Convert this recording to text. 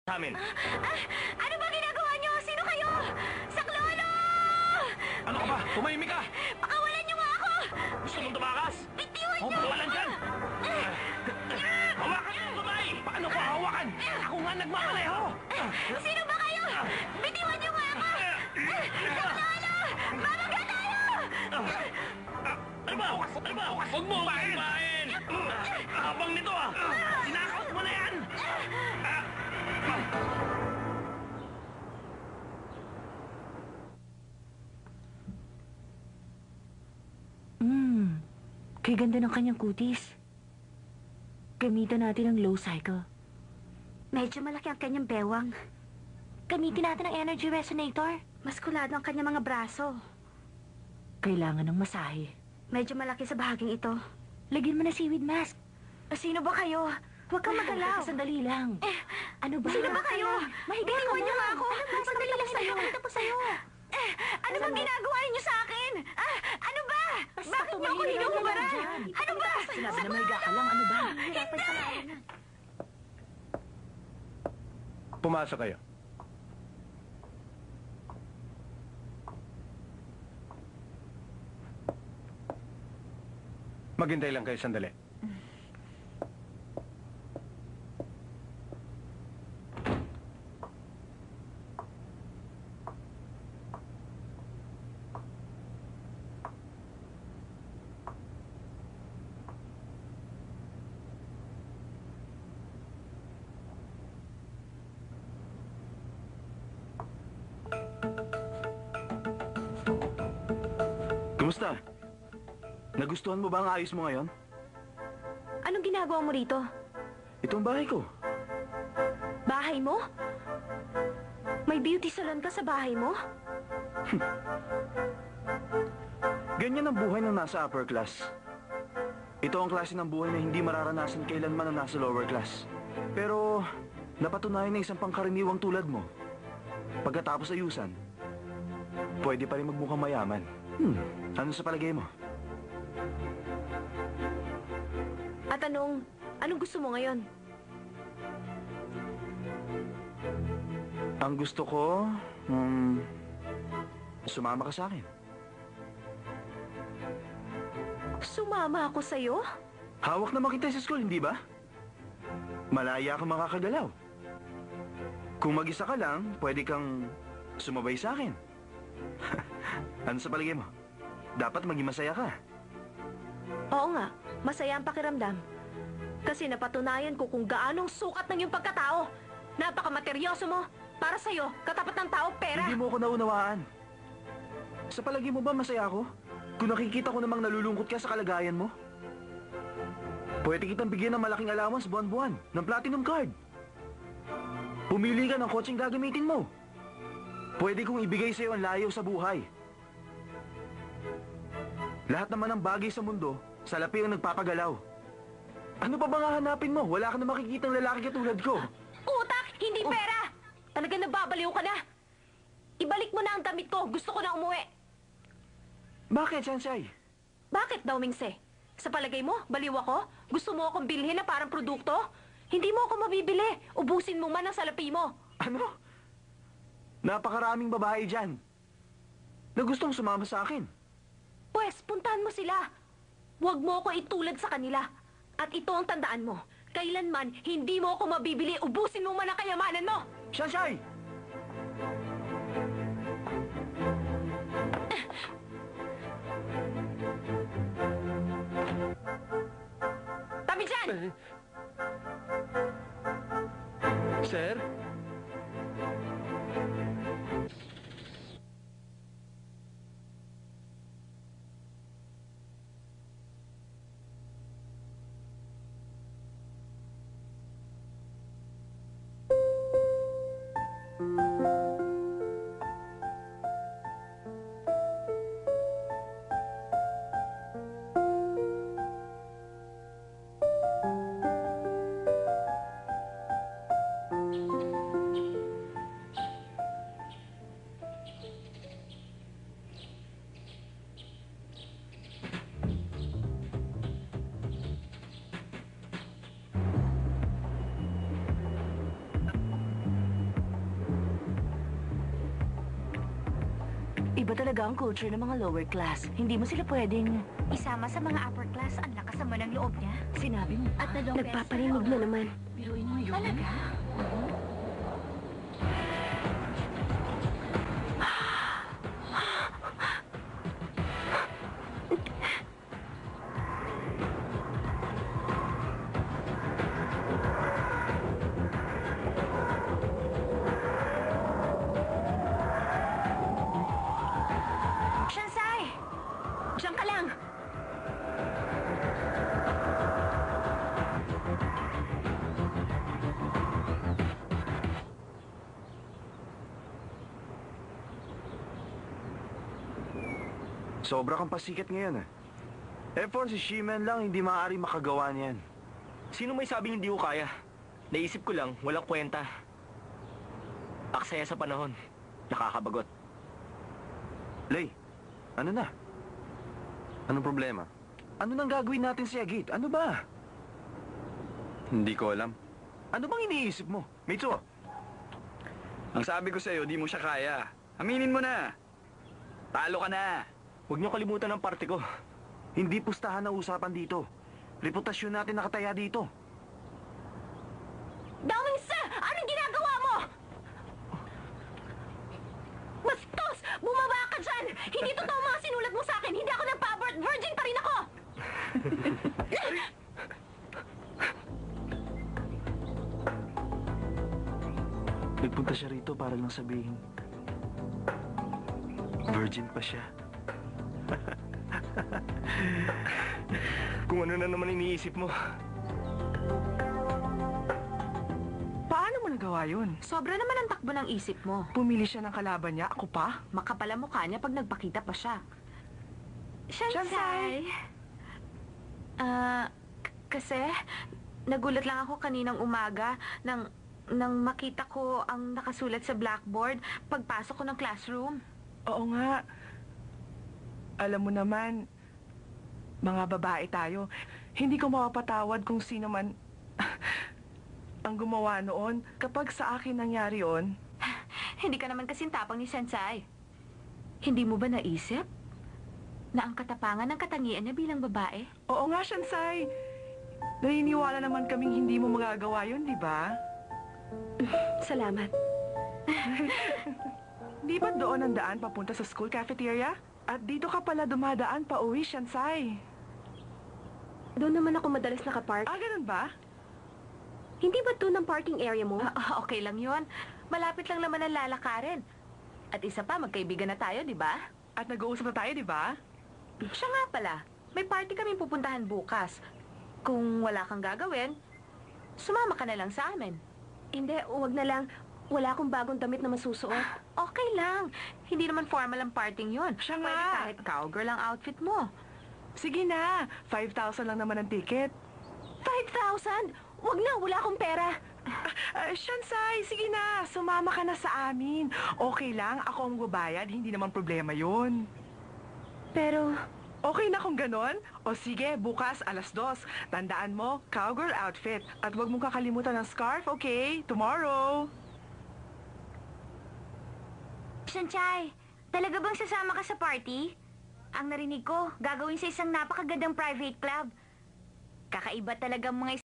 sa amin. Ano ba ginagawa niyo? Sino kayo? Saklolo! Ano ka ba? Tumahimik ka! Pakawalan niyo nga ako! Gusto mong tumakas? Bitiwan Ako niyo! pangalan dyan! Hawakan mo, babae! Paano ko hawakan? Ako nga nagmamaleho! Sino ba kayo? Bitiwan niyo nga ako! Saklolo! Mamaga tayo! Ano ba? Ano ba? Huwag mo babain! Habang nito ah! Sinakaw mo na yan! Kay ganda ng kanyang kutis. Gamitan natin ang low cycle. Medyo malaki ang kanyang bewang. Gamitin natin ang energy resonator. Maskulado ang kanyang mga braso. Kailangan ng masahe. Medyo malaki sa bahaging ito. Lagyan mo na seaweed mask. Sino ba kayo? Huwag kang magalaw. Sandali lang. Ano ba? Sino ba kayo? Mahiga Bitiwan niyo nga ako. Sandali lang sa'yo. Ito po sa'yo. Ano bang ginagawa niyo sa akin? Ano ba? Bakit niyo ako hinuhubaran? Ano ba? Sinabi na mahiga ka lang. Ano ba? Hindi! Pumasok kayo. Maghintay lang kayo sandali. Kumusta? Nagustuhan mo ba ang ayos mo ngayon? Anong ginagawa mo rito? Itong bahay ko. Bahay mo? May beauty salon ka sa bahay mo? Ganyan ang buhay ng nasa upper class. Ito ang klase ng buhay na hindi mararanasan kailanman ng nasa lower class. Pero napatunayan ng isang pangkaraniwang tulad mo. Pagkatapos ayusan, pwede pa rin magmukhang mayaman. Ano sa palagay mo? At anong gusto mo ngayon? Ang gusto ko, sumama ka sa akin. Sumama ako sa'yo? Hawak naman kita sa school, hindi ba? Malaya kang makakagalaw. Kung mag-isa ka lang, pwede kang sumabay sa akin. Ano sa palagay mo? Dapat maging masaya ka. Oo nga, masaya ang pakiramdam. Kasi napatunayan ko kung gaanong sukat ng iyong pagkatao. Napakamateryoso mo. Para sa'yo, katapat ng tao, pera. Hindi mo ako naunawaan. Sa palagay mo ba masaya ako? Kung nakikita ko namang nalulungkot ka sa kalagayan mo? Pwede kitang bigyan ng malaking allowance buwan-buwan ng platinum card. Pumili ka ng kotseng gagamitin mo. Pwede kong ibigay sa'yo ang layo sa buhay. Lahat naman ng bagay sa mundo, salapi ang nagpapagalaw. Ano pa bang hahanapin mo? Wala ka na makikitang lalaki katulad ko. Utak, hindi pera! Talaga nababaliw ka na. Ibalik mo na ang damit ko. Gusto ko na umuwi. Bakit, Sansay? Bakit daw, Mingse? Sa palagay mo, baliw ako? Gusto mo akong bilhin na parang produkto? Hindi mo ako mabibili. Ubusin mo man ang salapi mo. Ano? Napakaraming babae dyan na gustong sumama sa akin. Pwes, puntahan mo sila. Huwag mo ako itulad sa kanila. At ito ang tandaan mo. Kailanman, hindi mo ako mabibili. Ubusin mo man ang kayamanan mo. Sansay! Tabi dyan! Sir? Iba talaga ang culture ng mga lower class. Hindi mo sila pwedeng... Isama sa mga upper class, ang lakas naman ng loob niya. Sinabi mo At pa. Nagpaparinig na naman. Biruin mo yun. Talaga? Shansai! Diyan ka lang! Sobra kang pasikat ngayon ah. For si Shimen lang, hindi maaari makagawa niyan. Sino may sabing hindi ko kaya? Naisip ko lang, walang kwenta. Aksaya sa panahon. Nakakabagot. Lay, ano na? Anong problema? Ano nang gagawin natin si Agit? Ano ba? Hindi ko alam. Ano bang iniisip mo? Mitsuo, Ang sabi ko sa'yo, di mo siya kaya. Aminin mo na. Talo ka na. Huwag niyo kalimutan ang parte ko. hindi pustahan na usapan dito. Reputasyon natin nakataya dito. Daming sir! Anong ginagawa mo? Bastos! Bumaba ka dyan! Hindi totoo mga sinulat mo sa akin! Hindi ako nagpa-abort! Virgin pa rin ako! Nagpunta siya rito para lang sabihin, virgin pa siya. Kung ano na naman iniisip mo. Paano mo nagawa yun? Sobra naman ang takbo ng isip mo. Pumili siya ng kalaban niya, ako pa? Makapal ang mukha niya pag nagpakita pa siya. Shansai! Kasi nagulat lang ako kaninang umaga nang makita ko ang nakasulat sa blackboard pagpasok ko ng classroom. Oo nga. Alam mo naman, mga babae tayo, hindi ko mapapatawad kung sino man ang gumawa noon. Kapag sa akin nangyari yon, Hindi ka naman kasing tapang ni Sensei. Hindi mo ba naisip na ang katapangan ng katangian niya bilang babae? oo nga, Shansai. Naniniwala naman kaming hindi mo magagawa yun, di ba? Salamat. Di ba doon ang daan papunta sa school cafeteria? At dito ka pala dumadaan pa uwi, Shansai. Doon naman ako madalas nakapark. Ganun ba? Hindi ba doon ang parking area mo? Okay lang yon. Malapit lang naman ang lalakarin. At isa pa, magkaibigan na tayo, di ba? At nag-uusap na tayo, di ba? Siya nga pala, may party kaming pupuntahan bukas. Kung wala kang gagawin, sumama ka na lang sa amin. Hindi, huwag na lang. Wala akong bagong damit na masusuot. Okay lang. Hindi naman formal ang parting yun. Siya nga. Pwede kahit cowgirl ang outfit mo. Sige na, 5,000 lang naman ang ticket. 5,000? Huwag na, wala akong pera. Shansai, sige na, sumama ka na sa amin. Okay lang, ako ang babayad, hindi naman problema yun. Pero, Okay na kung ganon? O sige, bukas 2:00. Tandaan mo, cowgirl outfit. At huwag mong kakalimutan ng scarf, okay? Tomorrow. Shansai, talaga bang sasama ka sa party? Ang narinig ko, gagawin sa isang napakagandang private club. Kakaiba talagang mga